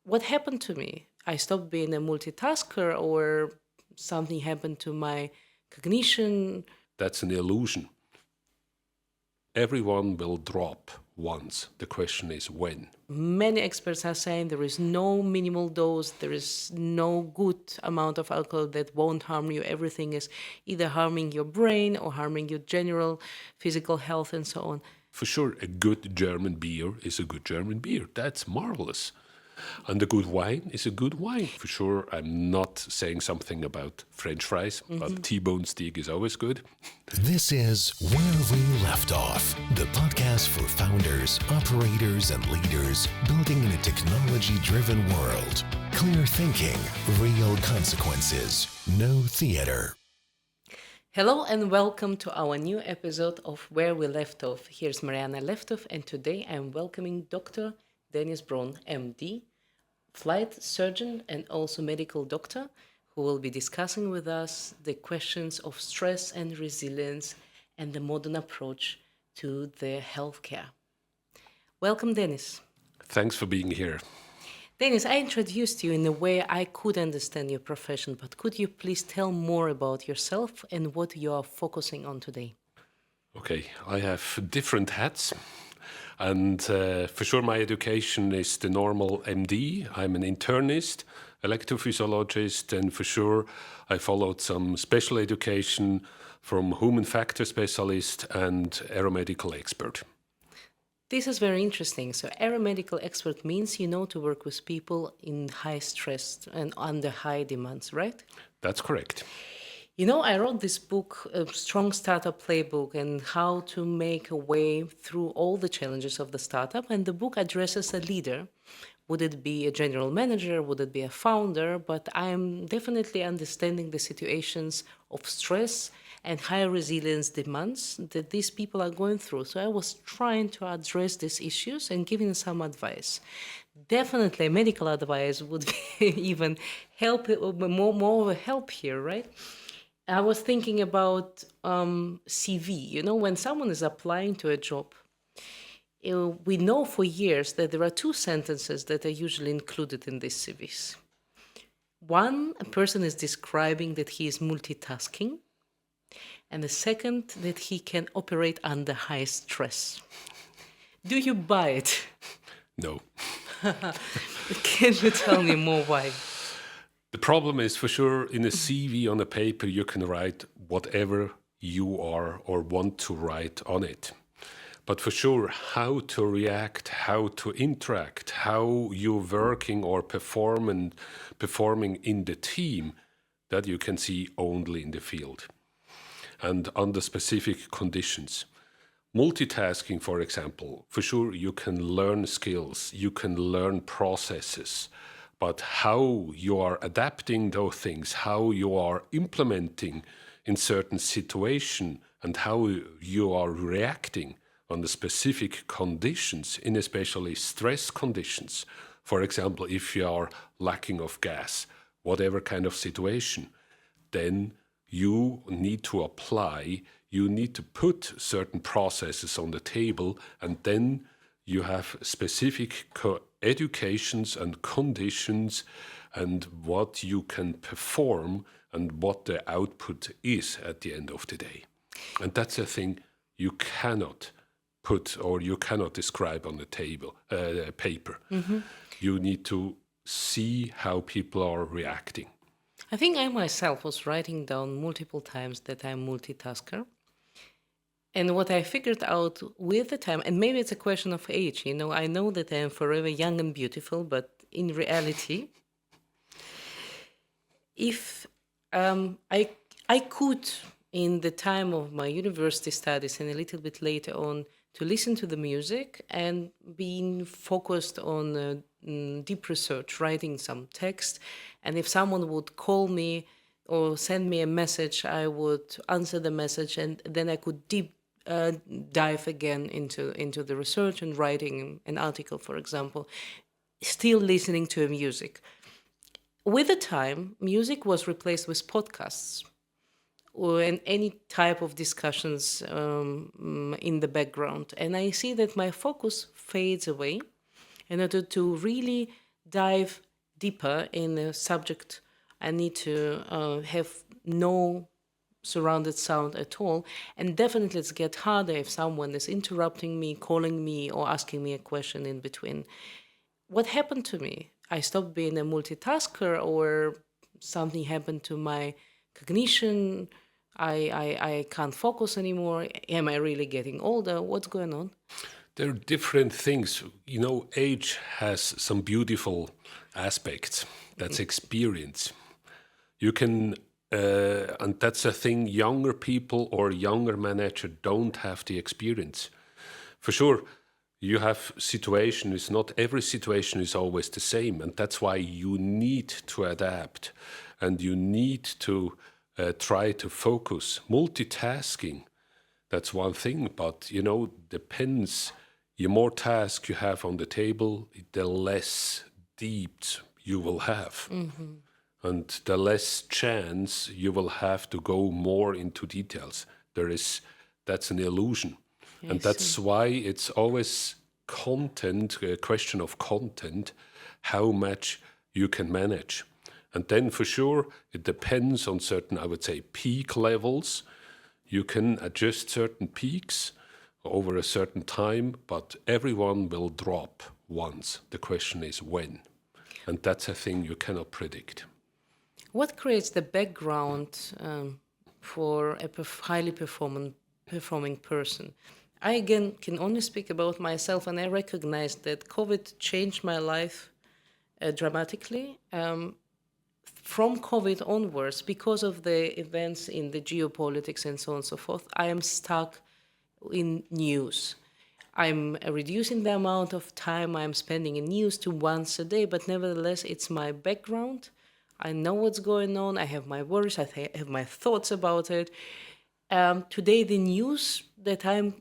what happened to me? I stopped being a multitasker, or something happened to my cognition. That's an illusion. Everyone will drop once. The question is when. Many experts are saying there is no minimal dose, there is no good amount of alcohol that won't harm you. Everything is either harming your brain or harming your general physical health and so on. For sure, a good German beer is a good German beer. That's marvelous. And a good wine is a good wine. For sure, I'm not saying something about French fries, but T-bone steak is always good. This is Where We Left Off, the podcast for founders, operators, and leaders building in a technology-driven world. Clear thinking, real consequences, no theater. Hello and welcome to our new episode of Where We Left Off. Here's Mariana Levtov, and today I'm welcoming Dr. Denis Bron, MD, flight surgeon and also medical doctor, who will be discussing with us the questions of stress and resilience and the modern approach to the healthcare. Welcome, Denis. Thanks for being here. Denis, I introduced you in a way I could understand your profession, but could you please tell more about yourself and what you are focusing on today? Okay, I have different hats. And for sure, my education is the normal MD. I'm an internist, electrophysiologist, and for sure, I followed some special education from human factor specialist and aeromedical expert. This is very interesting. So, aeromedical expert means you know to work with people in high stress and under high demands, right? That's correct. You know, I wrote this book, a strong startup playbook, and how to make a way through all the challenges of the startup. And the book addresses a leader. Would it be a general manager? Would it be a founder? But I'm definitely understanding the situations of stress and high resilience demands that these people are going through. So I was trying to address these issues and giving some advice. Definitely medical advice would be even help, more of a help here, right? I was thinking about CV. You know, when someone is applying to a job, we know for years that there are two sentences that are usually included in these CVs. One, a person is describing that he is multitasking, and the second, that he can operate under high stress. Do you buy it? No. Can you tell me more why? The problem is, for sure, in a CV on a paper, you can write whatever you are or want to write on it. But for sure, how to react, how to interact, how you're working or performing in the team, that you can see only in the field and under specific conditions. Multitasking, for example, for sure, you can learn skills, you can learn processes. But how you are adapting those things, how you are implementing in certain situation, and how you are reacting on the specific conditions, in especially stress conditions. For example, if you are lacking of gas, whatever kind of situation, then you need to apply, you need to put certain processes on the table, and then you have specific educations and conditions and what you can perform and what the output is at the end of the day. And that's a thing you cannot put or you cannot describe on the paper. Mm-hmm. You need to see how people are reacting. I think I myself was writing down multiple times that I'm multitasker. And what I figured out with the time, and maybe it's a question of age, you know, I know that I am forever young and beautiful, but in reality, if I could, in the time of my university studies and a little bit later on, to listen to the music and being focused on deep research, writing some text, and if someone would call me or send me a message, I would answer the message, and then I could dive again into the research and writing an article, for example, still listening to music. With the time, music was replaced with podcasts or any type of discussions in the background. And I see that my focus fades away in order to really dive deeper in the subject. I need to have no surrounded sound at all. And definitely it's get harder if someone is interrupting me, calling me, or asking me a question in between. What happened to me? I stopped being a multitasker, or something happened to my cognition. I can't focus anymore. Am I really getting older? What's going on? There are different things. You know, age has some beautiful aspects. That's experience. You can, and that's a thing younger people or younger manager don't have the experience. For sure, you have situations, not every situation is always the same. And that's why you need to adapt and you need to try to focus. Multitasking, that's one thing, but you know, depends. The more tasks you have on the table, the less deep you will have. And the less chance you will have to go more into details. That's an illusion. And that's why it's always content, a question of content, how much you can manage. And then for sure, it depends on certain, I would say, peak levels. You can adjust certain peaks over a certain time, but everyone will drop once. The question is when. And that's a thing you cannot predict. What creates the background for a highly performing person? I again can only speak about myself, and I recognize that COVID changed my life dramatically. From COVID onwards, because of the events in the geopolitics and so on and so forth, I am stuck in news. I'm reducing the amount of time I'm spending in news to once a day, but nevertheless, it's my background. I know what's going on. I have my worries. I have my thoughts about it. Today, the news that I'm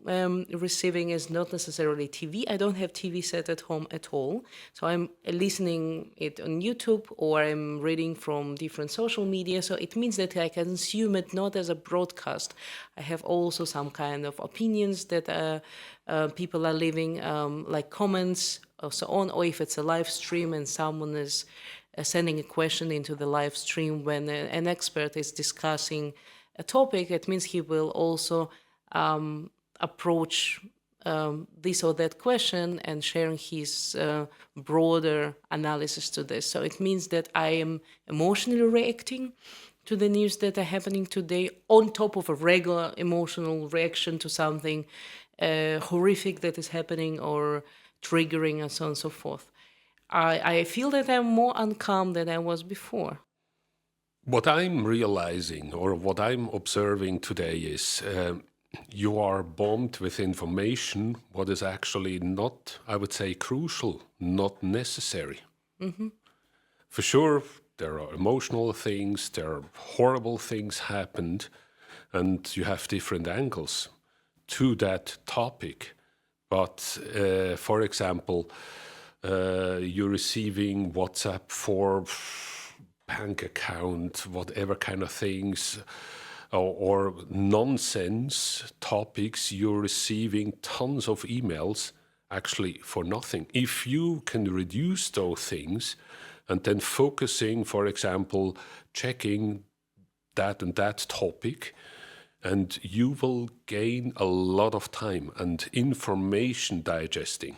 receiving is not necessarily TV. I don't have TV set at home at all. So I'm listening it on YouTube or I'm reading from different social media. So it means that I consume it not as a broadcast. I have also some kind of opinions that people are leaving, like comments or so on, or if it's a live stream and someone is sending a question into the live stream when an expert is discussing a topic, it means he will also approach this or that question and sharing his broader analysis to this. So it means that I am emotionally reacting to the news that are happening today on top of a regular emotional reaction to something horrific that is happening or triggering and so on and so forth. I feel that I'm more uncalm than I was before. What I'm realizing or what I'm observing today is you are bombed with information, what is actually not, I would say, crucial, not necessary. For sure, there are emotional things, there are horrible things happened, and you have different angles to that topic. But for example, you're receiving WhatsApp for bank account, whatever kind of things, or nonsense topics, you're receiving tons of emails actually for nothing. If you can reduce those things and then focusing, for example, checking that and that topic, and you will gain a lot of time and information digesting.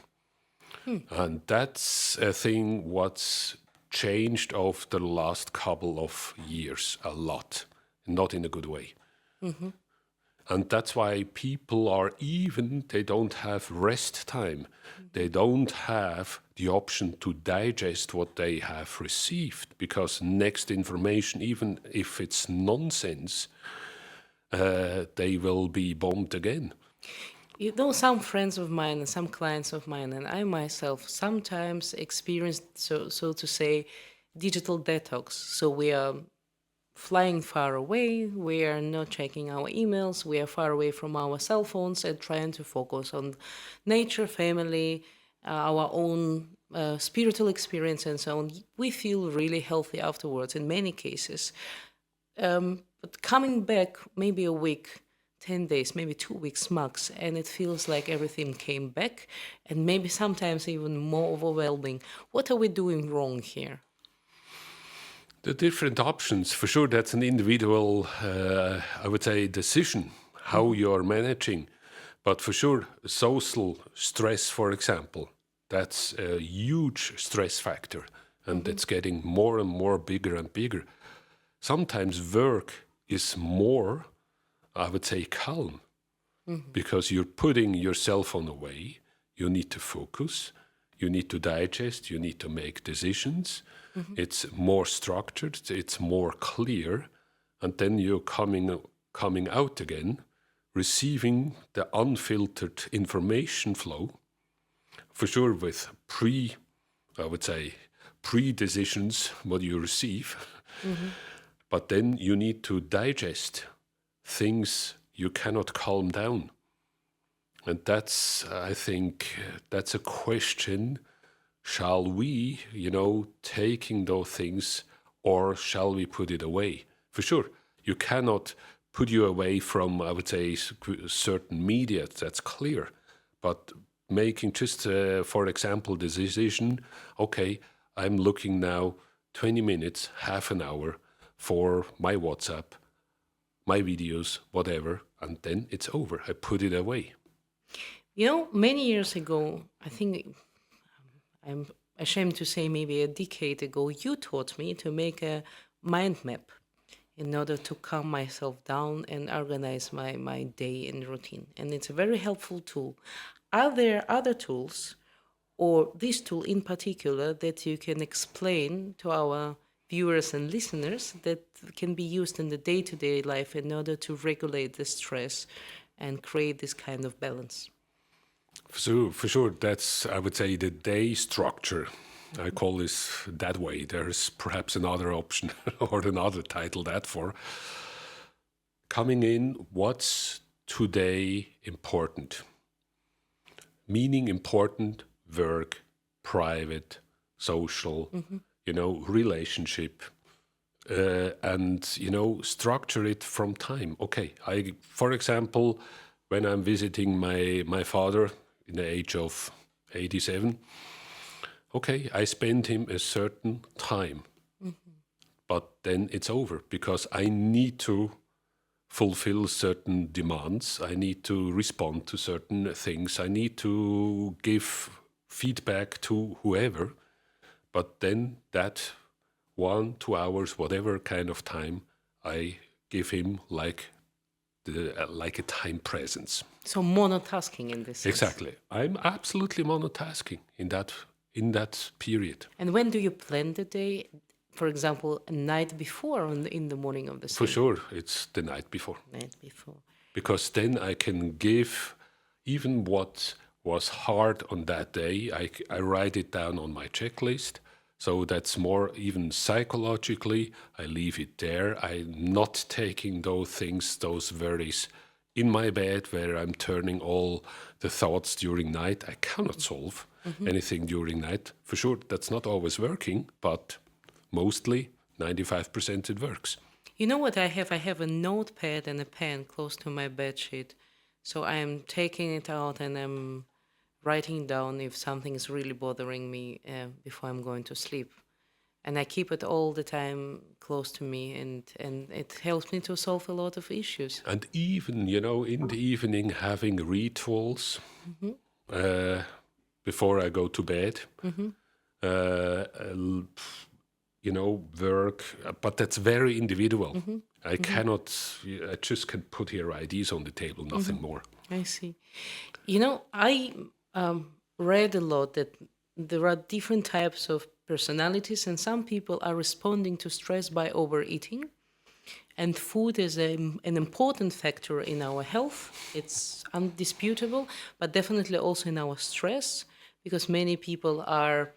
And that's a thing what's changed over the last couple of years a lot, not in a good way. And that's why people are they don't have rest time. They don't have the option to digest what they have received, because next information, even if it's nonsense, they will be bombed again. You know, some friends of mine and some clients of mine, and I myself sometimes experience, so to say, digital detox. So we are flying far away, we are not checking our emails, we are far away from our cell phones and trying to focus on nature, family, our own spiritual experience, and so on. We feel really healthy afterwards in many cases. But coming back maybe a week 10 days, maybe 2 weeks max, and it feels like everything came back, and maybe sometimes even more overwhelming. What are we doing wrong here? The different options, for sure, that's an individual, I would say, decision, how you're managing. But for sure, social stress, for example, that's a huge stress factor, and it's getting more and more bigger and bigger. Sometimes work is more, I would say, calm, because you're putting your cell phone away, you need to focus, you need to digest, you need to make decisions. It's more structured, it's more clear, and then you're coming out again, receiving the unfiltered information flow, for sure with I would say, pre-decisions what you receive. But then you need to digest things you cannot calm down. And that's, I think, that's a question. Shall we, taking those things, or shall we put it away? For sure, you cannot put you away from, I would say, certain media, that's clear. But making just, for example, the decision, okay, I'm looking now 20 minutes, half an hour for my WhatsApp, my videos, whatever, and then it's over. I put it away. Many years ago, I think I'm ashamed to say maybe a decade ago, you taught me to make a mind map in order to calm myself down and organize my day and routine. And it's a very helpful tool. Are there other tools, or this tool in particular, that you can explain to our viewers and listeners that can be used in the day-to-day life in order to regulate the stress and create this kind of balance? For sure, that's, I would say, the day structure. I call this that way. There's perhaps another option or another title that for. Coming in, what's today important? Meaning important, work, private, social, relationship, and, structure it from time. Okay, for example, when I'm visiting my father in the age of 87, okay, I spend him a certain time, but then it's over because I need to fulfill certain demands. I need to respond to certain things. I need to give feedback to whoever, but then that 1-2 hours, whatever kind of time, I give him like a time presence. So monotasking in this sense. Exactly. I'm absolutely monotasking in that period. And when do you plan the day? For example, a night before or in the morning of the same? For sure, it's the night before. Night before. Because then I can give even what was hard on that day, I write it down on my checklist. So that's more even psychologically, I leave it there. I'm not taking those things, those worries in my bed where I'm turning all the thoughts during night. I cannot solve anything during night. For sure, that's not always working, but mostly 95% it works. You know what I have? I have a notepad and a pen close to my bed sheet. So I am taking it out and I'm writing down if something is really bothering me before I'm going to sleep. And I keep it all the time close to me, and it helps me to solve a lot of issues. And even, in the evening, having rituals before I go to bed, work, but that's very individual. I just can put here ideas on the table, nothing more. I see. I read a lot that there are different types of personalities, and some people are responding to stress by overeating. And food is an important factor in our health. It's undisputable, but definitely also in our stress, because many people are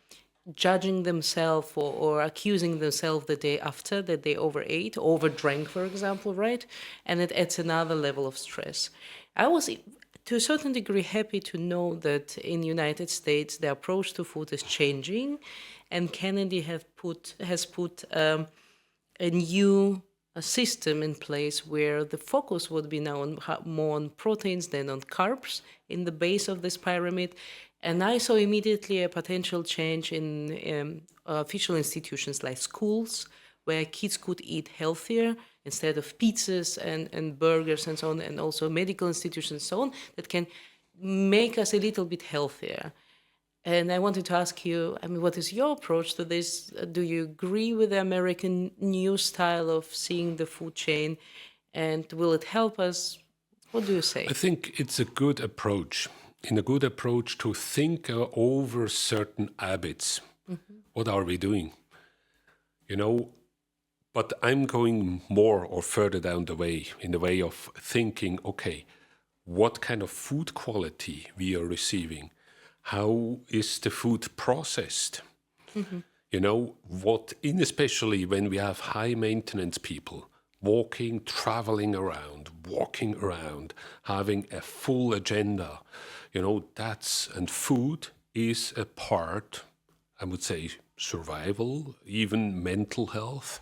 judging themselves or accusing themselves the day after that they overate, overdrank, for example, right? And it adds another level of stress. I was, to a certain degree, happy to know that in the United States, the approach to food is changing, and Kennedy has put a new a system in place where the focus would be now on more on proteins than on carbs in the base of this pyramid. And I saw immediately a potential change in official institutions like schools, where kids could eat healthier instead of pizzas and burgers and so on, and also medical institutions and so on, that can make us a little bit healthier. And I wanted to ask you, I mean, what is your approach to this? Do you agree with the American new style of seeing the food chain? And will it help us? What do you say? I think it's a good approach. In a good approach to think over certain habits. What are we doing? You know, but I'm going more or further down the way, in the way of thinking, okay, what kind of food quality we are receiving? How is the food processed? You know, especially when we have high maintenance people, traveling around, walking around, having a full agenda, you know, and food is a part, I would say, survival, even mental health,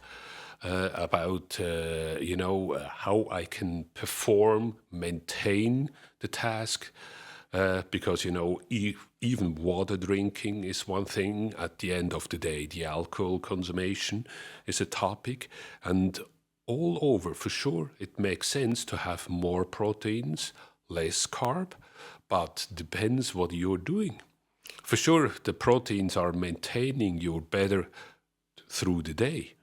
about, how I can perform, maintain the task. Because, you know, even water drinking is one thing. At the end of the day, the alcohol consumption is a topic. And all over, for sure, it makes sense to have more proteins, less carb, but depends what you're doing. For sure, the proteins are maintaining you better through the day,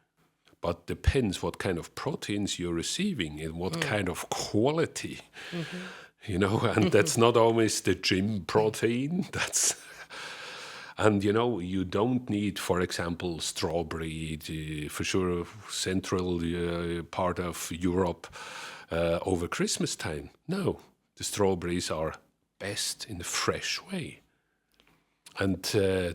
but depends what kind of proteins you're receiving and what kind of quality. You know, and that's not always the gym protein. And you know, you don't need, for example, strawberry, for sure, central part of Europe over Christmas time. No, the strawberries are best in a fresh way. And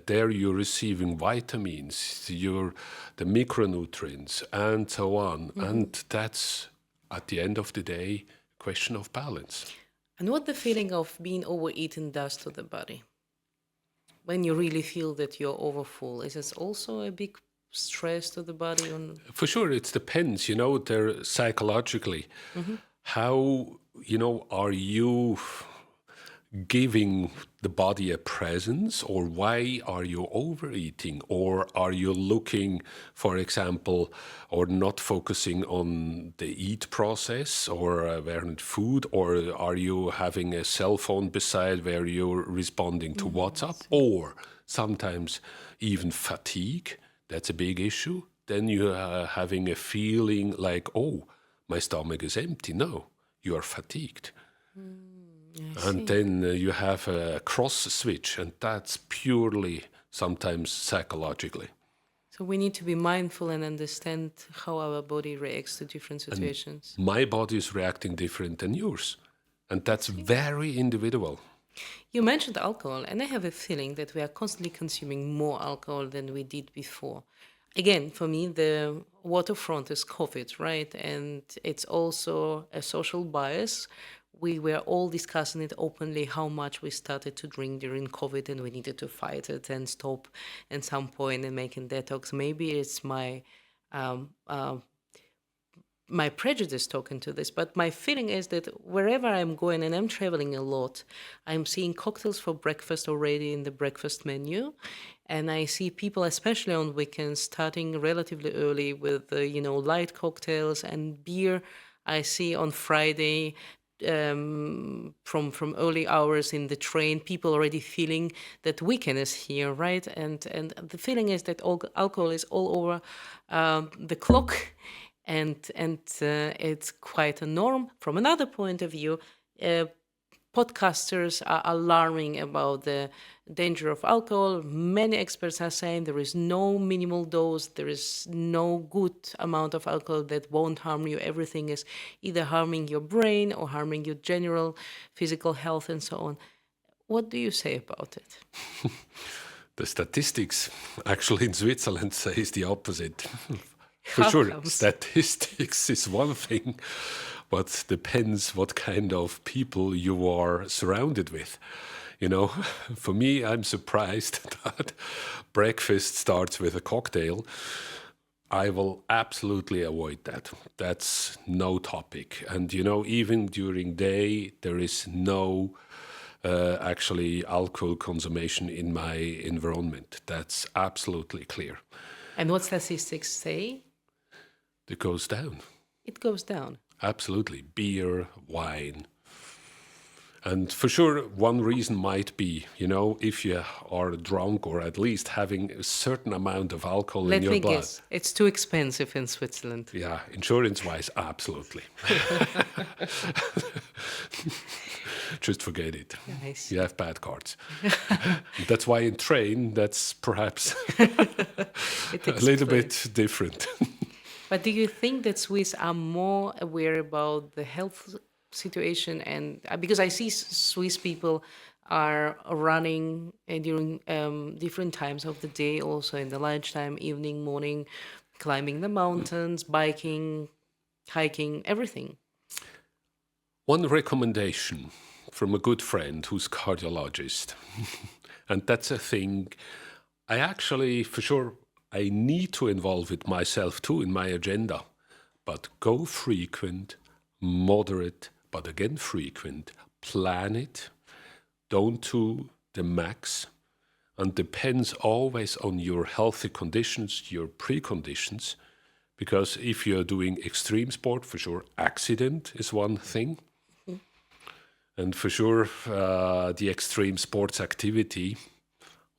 there you're receiving vitamins, the micronutrients, and so on. And that's, at the end of the day, a question of balance. And what the feeling of being overeaten does to the body? When you really feel that you're overfull, is this also a big stress to the body? For sure, it depends, you know, there psychologically. How, you know, are you giving the body a presence, or why are you overeating? Or are you looking, for example, or not focusing on the eat process or food, or are you having a cell phone beside where you're responding to WhatsApp, or sometimes even fatigue? That's a big issue. Then you're having a feeling like, oh, my stomach is empty. No, you are fatigued. And then you have a cross switch, and that's purely sometimes psychologically. So we need to be mindful and understand how our body reacts to different situations. And my body is reacting different than yours, and that's very individual. You mentioned alcohol, and I have a feeling that we are constantly consuming more alcohol than we did before. Again, for me, the waterfront is COVID, right? And it's also a social bias. We were all discussing it openly, how much we started to drink during COVID, and we needed to fight it and stop at some point and making detox. Maybe it's my prejudice talking to this, but my feeling is that wherever I'm going, and I'm traveling a lot, I'm seeing cocktails for breakfast already in the breakfast menu. And I see people, especially on weekends, starting relatively early with, light cocktails and beer. I see on Friday, from early hours in the train, people already feeling that weekend is here, right? And the feeling is that alcohol is all over the clock, and it's quite a norm. From another point of view, podcasters are alarming about the danger of alcohol. Many experts are saying there is no minimal dose, there is no good amount of alcohol that won't harm you. Everything is either harming your brain or harming your general physical health and so on. What do you say about it? The statistics actually in Switzerland says the opposite. For How sure, comes? statistics is one thing, but depends what kind of people you are surrounded with. You know, for me, I'm surprised that breakfast starts with a cocktail. I will absolutely avoid that. That's no topic. And even during day, there is no actually alcohol consumption in my environment. That's absolutely clear. And what statistics say? It goes down. It goes down. Absolutely. Beer, wine. And for sure, one reason might be, if you are drunk or at least having a certain amount of alcohol in Let your me blood. guess. It's too expensive in Switzerland. Yeah, insurance-wise, absolutely. Just forget it. Nice. You have bad cards. That's why in train, that's perhaps It a little explains. bit different. But do you think that Swiss are more aware about the health situation? And because I see Swiss people are running during different times of the day, also in the lunchtime, evening, morning, climbing the mountains, biking, hiking, everything. One recommendation from a good friend who's cardiologist, and that's a thing I actually, for sure, I need to involve it myself too in my agenda, but go frequent, moderate, but again frequent, plan it, don't do the max, and depends always on your healthy conditions, your preconditions, because if you're doing extreme sport, for sure, accident is one thing. And for sure, the extreme sports activity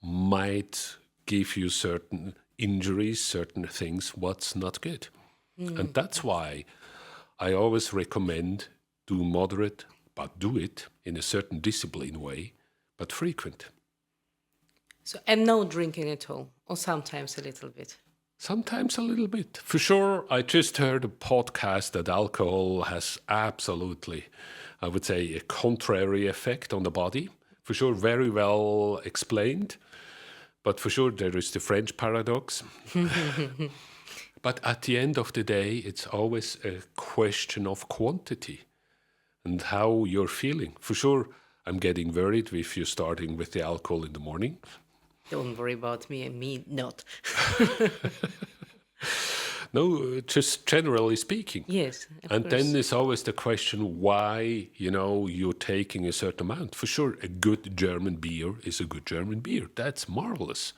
might give you certain injuries, certain things, what's not good. And that's why I always recommend do moderate, but do it in a certain discipline way, but frequent. So, and no drinking at all, or sometimes a little bit. Sometimes a little bit. For sure, I just heard a podcast that alcohol has absolutely, I would say, a contrary effect on the body. For sure, very well explained. But for sure, there is the French paradox. But at the end of the day, it's always a question of quantity and how you're feeling. For sure, I'm getting worried if you're starting with the alcohol in the morning. Don't worry about me and me not. No, just generally speaking. Yes, of And course. then there's always the question why, you're taking a certain amount. For sure, a good German beer is a good German beer. That's marvelous.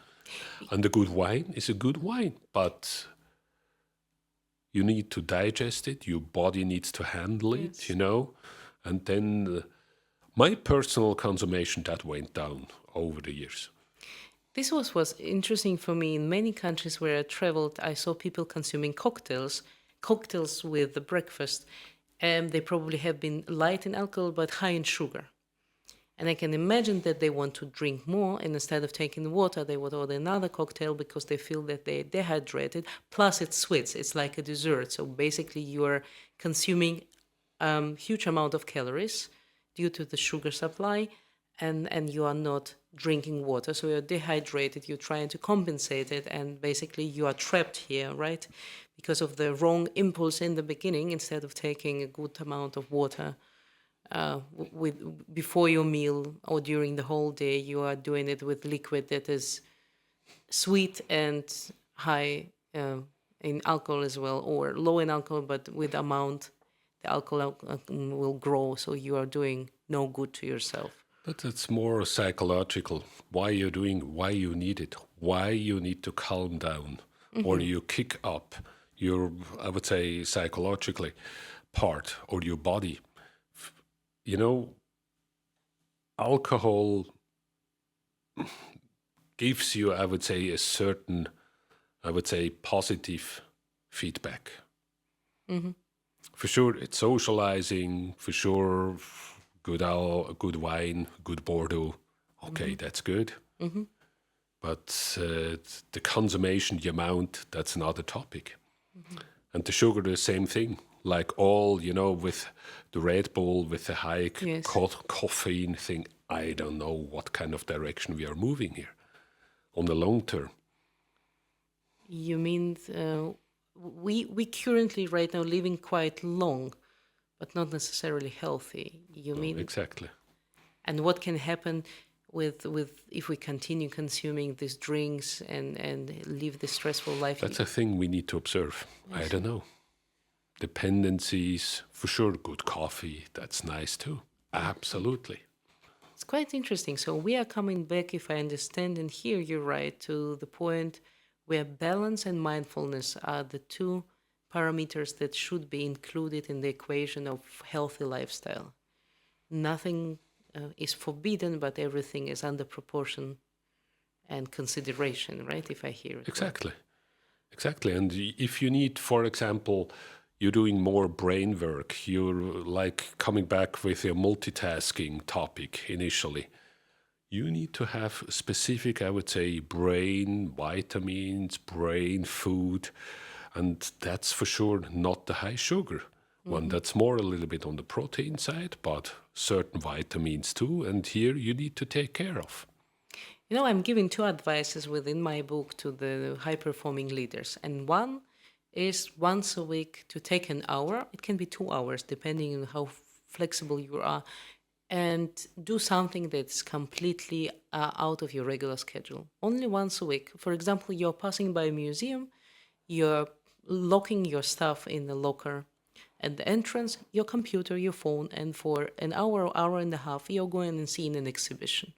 And a good wine is a good wine. But you need to digest it. Your body needs to handle it, And then my personal consumption, that went down over the years. This was interesting for me. In many countries where I traveled, I saw people consuming cocktails with the breakfast. And they probably have been light in alcohol, but high in sugar. And I can imagine that they want to drink more, and instead of taking water, they would order another cocktail because they feel that they're dehydrated. Plus, it's sweets. It's like a dessert. So basically, you are consuming huge amount of calories due to the sugar supply, and you are not drinking water. So you're dehydrated. You're trying to compensate it, and basically, you are trapped here, right? Because of the wrong impulse in the beginning, instead of taking a good amount of water. Before your meal or during the whole day, you are doing it with liquid that is sweet and high in alcohol as well, or low in alcohol, but with amount, the alcohol will grow, so you are doing no good to yourself. But it's more psychological. Why you need it, why you need to calm down, or you kick up your, I would say, psychologically part or your body. Alcohol gives you, I would say, a certain, I would say, positive feedback. For sure, it's socializing. For sure, good wine, good Bordeaux. Okay, that's good. But the consummation, the amount, that's another topic. And the sugar, the same thing. Like all, with the Red Bull, with the high Yes. caffeine thing, I don't know what kind of direction we are moving here on the long term. You mean we currently right now living quite long, but not necessarily healthy. You mean Exactly. and what can happen with if we continue consuming these drinks and live the stressful life. That's a thing we need to observe. I don't know. Dependencies, for sure, good coffee, that's nice too. Absolutely. It's quite interesting. So we are coming back, if I understand and hear you right, to the point where balance and mindfulness are the two parameters that should be included in the equation of healthy lifestyle. Nothing is forbidden, but everything is under proportion and consideration, right? If I hear it. Exactly. Exactly. And if you need, for example, you're doing more brain work, you're like coming back with your multitasking topic initially, you need to have specific, I would say, brain vitamins, brain food, and that's for sure not the high sugar one. That's more a little bit on the protein side, but certain vitamins too, and here you need to take care of. You know, I'm giving two advices within my book to the high-performing leaders. And one is once a week to take an hour. It can be 2 hours, depending on how flexible you are, and do something that's completely out of your regular schedule. Only once a week. For example, you're passing by a museum, you're locking your stuff in the locker at the entrance, your computer, your phone, and for an hour, hour and a half, you're going and seeing an exhibition.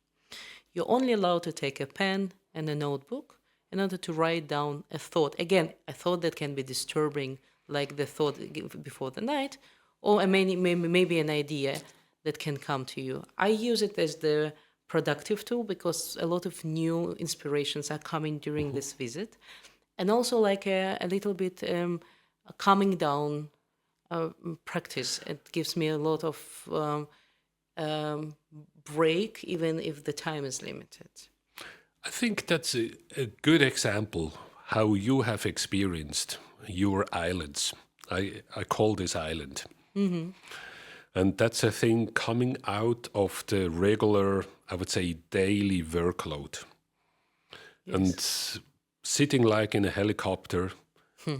You're only allowed to take a pen and a notebook in order to write down a thought. Again, a thought that can be disturbing, like the thought before the night, or maybe an idea that can come to you. I use it as the productive tool because a lot of new inspirations are coming during this visit. And also like a little bit a calming down practice. It gives me a lot of break, even if the time is limited. I think that's a good example how you have experienced your islands. I call this island. And that's a thing coming out of the regular, I would say, daily workload. Yes. And sitting like in a helicopter,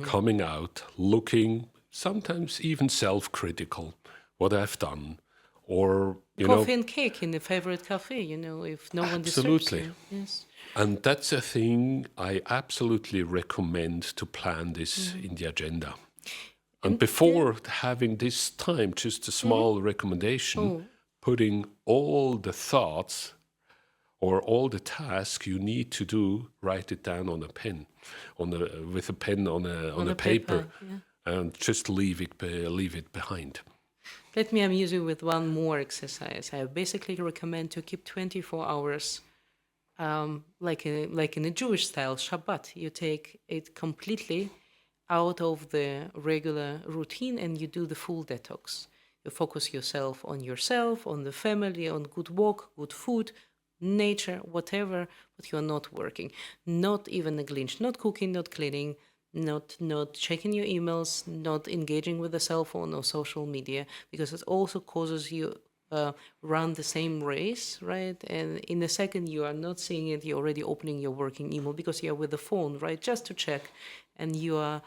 coming out, looking, sometimes even self-critical, what I've done. Or, Coffee and cake in the favorite cafe, if no one disturbs Absolutely. you. Yes. And that's a thing I absolutely recommend to plan this in the agenda. And before having this time, just a small recommendation, putting all the thoughts or all the tasks you need to do, write it down on a pen, with a pen on a paper, and just leave it behind. Let me amuse you with one more exercise. I basically recommend to keep 24 hours, like in a Jewish style, Shabbat. You take it completely out of the regular routine and you do the full detox. You focus yourself, on the family, on good walk, good food, nature, whatever, but you're not working. Not even a glitch, not cooking, not cleaning, not checking your emails, not engaging with the cell phone or social media, because it also causes you run the same race, right? And in a second you are not seeing it, you're already opening your working email because you're with the phone, right? Just to check, and you are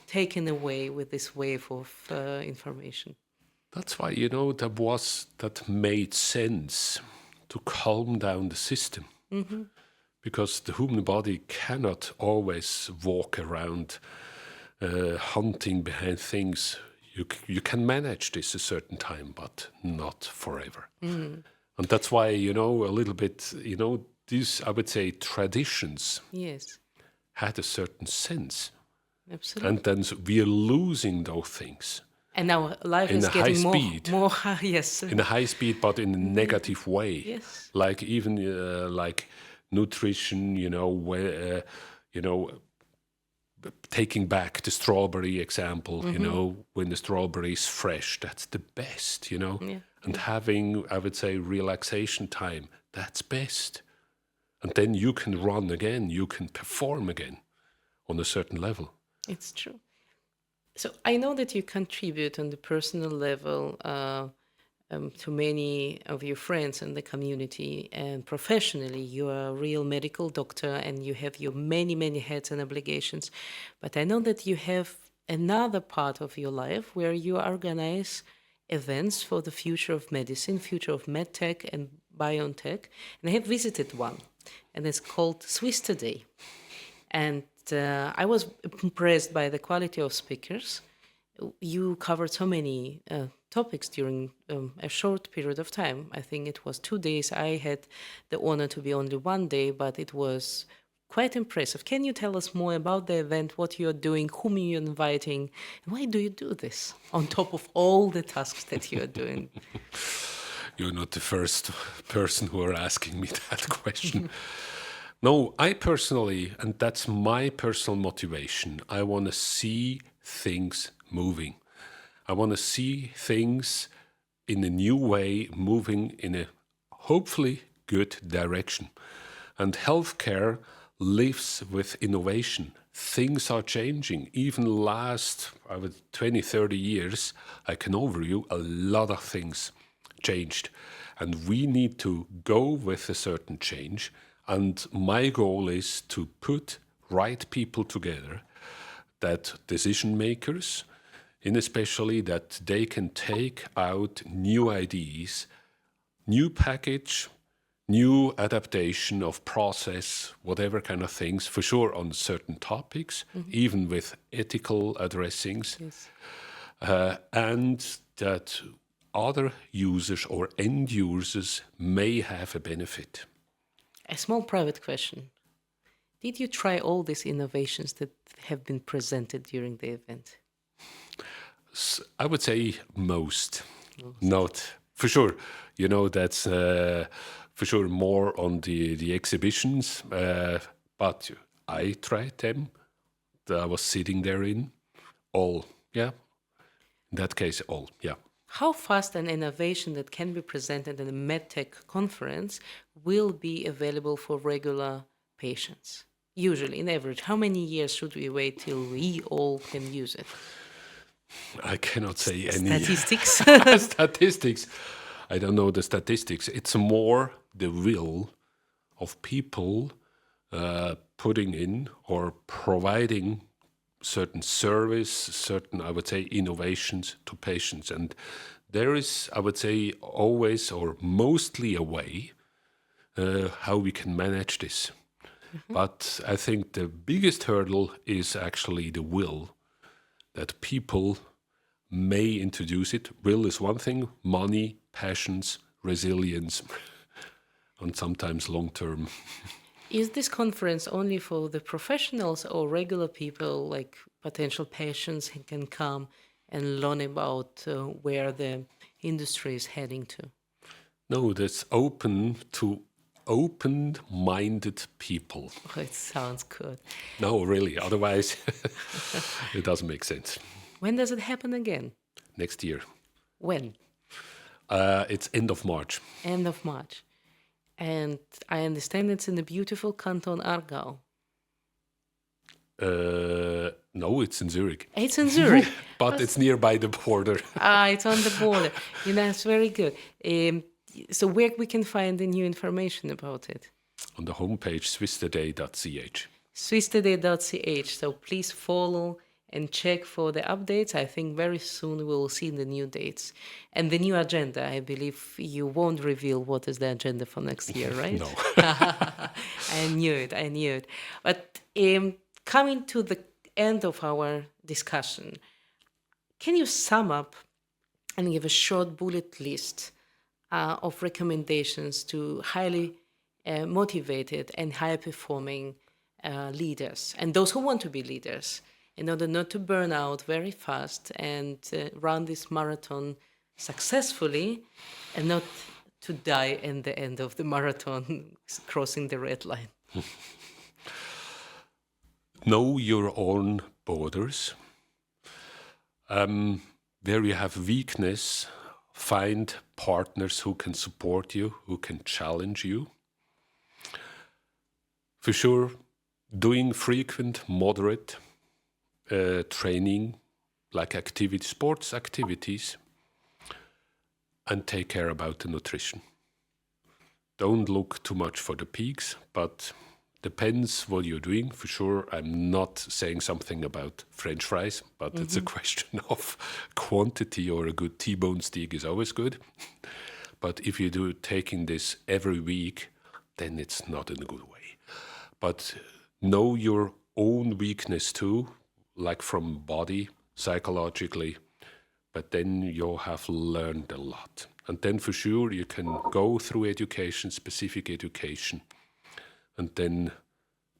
taken away with this wave of information. That's why, that made sense to calm down the system. Because the human body cannot always walk around hunting behind things. You can manage this a certain time, but not forever. And that's why, a little bit, these, I would say, traditions Yes, had a certain sense. absolutely. And then we are losing those things. And our life In is a high getting speed. more, yes. In a high speed, but in a negative way. Yes. Like even like nutrition, where, taking back the strawberry example, when the strawberry is fresh, that's the best, Yeah. And having, I would say, relaxation time, that's best. And then you can run again, you can perform again on a certain level. It's true. So I know that you contribute on the personal level to many of your friends in the community, and professionally you are a real medical doctor and you have your many, many hats and obligations. But I know that you have another part of your life where you organize events for the future of medicine, future of medtech, and BioNTech, and I have visited one, and it's called Swiss Today. And I was impressed by the quality of speakers. You covered so many topics during a short period of time. I think it was 2 days. I had the honor to be only 1 day, but it was quite impressive. Can you tell us more about the event, what you're doing, whom you're inviting, and why do you do this on top of all the tasks that you're doing? You're not the first person who are asking me that question. No, I personally, and that's my personal motivation, I want to see things moving. I want to see things in a new way, moving in a hopefully good direction. And healthcare lives with innovation. Things are changing. Even last 20, 30 years, I can overview a lot of things changed. And we need to go with a certain change. And my goal is to put right people together, that decision makers, and especially that they can take out new ideas, new package, new adaptation of process, whatever kind of things, for sure on certain topics, even with ethical addressings, Yes. and that other users or end users may have a benefit. A small private question. Did you try all these innovations that have been presented during the event? I would say most. Not for sure. You know, that's for sure more on the exhibitions, but I tried them. I was sitting there in all. Yeah, in that case, all. Yeah. How fast an innovation that can be presented at a medtech conference will be available for regular patients? Usually, in average, how many years should we wait till we all can use it? I cannot say any Statistics? statistics. I don't know the statistics. It's more the will of people putting in or providing certain service, certain, I would say, innovations to patients. And there is, I would say, always or mostly a way how we can manage this. But I think the biggest hurdle is actually the will, that people may introduce it. Will is one thing, money, passions, resilience, and sometimes long-term. Is this conference only for the professionals or regular people, like potential patients, who can come and learn about where the industry is heading to? No, that's open to open-minded people. Oh, it sounds good. No, really, otherwise it doesn't make sense. When does it happen again? Next year. When? It's end of March. End of March. And I understand it's in the beautiful canton Aargau. No, it's in Zurich. It's in Zurich. But it's nearby the border. It's on the border. That's very good. So where we can find the new information about it? On the homepage, swisstoday.ch. swisstoday.ch. So please follow and check for the updates. I think very soon we will see the new dates and the new agenda. I believe you won't reveal what is the agenda for next year, right? No. I knew it. But coming to the end of our discussion, can you sum up and give a short bullet list of recommendations to highly motivated and high-performing leaders and those who want to be leaders, in order not to burn out very fast and run this marathon successfully and not to die in the end of the marathon crossing the red line? Know your own borders. Where you have weakness, find partners who can support you, who can challenge you. For sure, doing frequent, moderate training, like sports activities, and take care about the nutrition. Don't look too much for the peaks, but depends what you're doing. For sure, I'm not saying something about French fries, but it's a question of quantity, or a good T-bone steak is always good. But if you do taking this every week, then it's not in a good way. But know your own weakness too, like from body, psychologically, but then you'll have learned a lot. And then for sure you can go through education, specific education, and then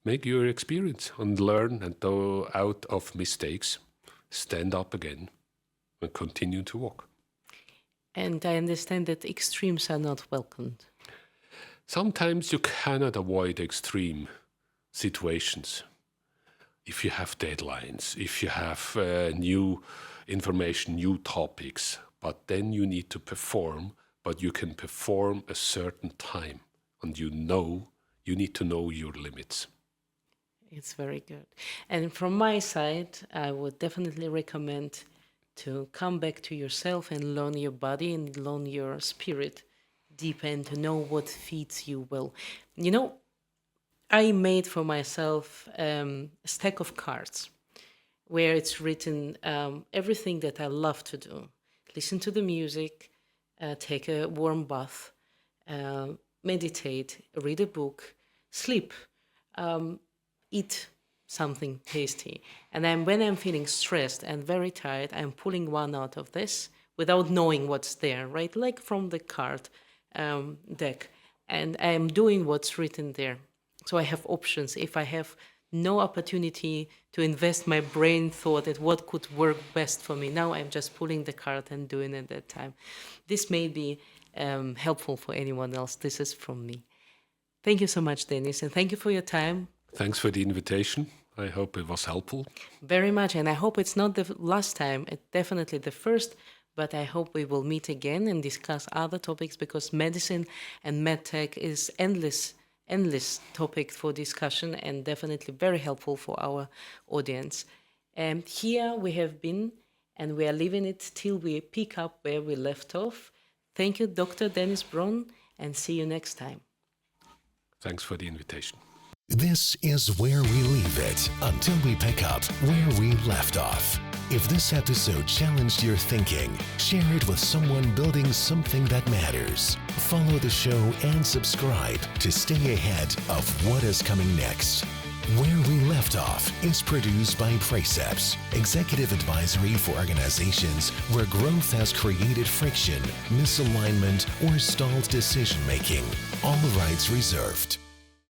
make your experience and learn and go out of mistakes, stand up again and continue to walk. And I understand that extremes are not welcomed. Sometimes you cannot avoid extreme situations. If you have deadlines, if you have new information, new topics, but then you need to perform, but you can perform a certain time, and you need to know your limits. It's very good. And from my side, I would definitely recommend to come back to yourself and learn your body and learn your spirit deep and to know what feeds you well. You know, I made for myself a stack of cards where it's written everything that I love to do. Listen to the music, take a warm bath, meditate, read a book, sleep, eat something tasty. And then when I'm feeling stressed and very tired, I'm pulling one out of this without knowing what's there, right? Like from the card deck. And I'm doing what's written there. So I have options. If I have no opportunity to invest my brain thought at what could work best for me, now I'm just pulling the card and doing it at that time. This may be helpful for anyone else. This is from me. Thank you so much, Denis, and thank you for your time. Thanks for the invitation. I hope it was helpful. Very much, and I hope it's not the last time, definitely the first, but I hope we will meet again and discuss other topics because medicine and medtech is endless topic for discussion and definitely very helpful for our audience. And here we have been, and we are leaving it till we pick up where we left off. Thank you, Dr. Denis Bron, and see you next time. Thanks for the invitation. This is Where We Leave It until we pick up where we left off. If this episode challenged your thinking, share it with someone building something that matters. Follow the show and subscribe to stay ahead of what is coming next. Where We Left Off is produced by Precepts, executive advisory for organizations where growth has created friction, misalignment, or stalled decision-making. All rights reserved.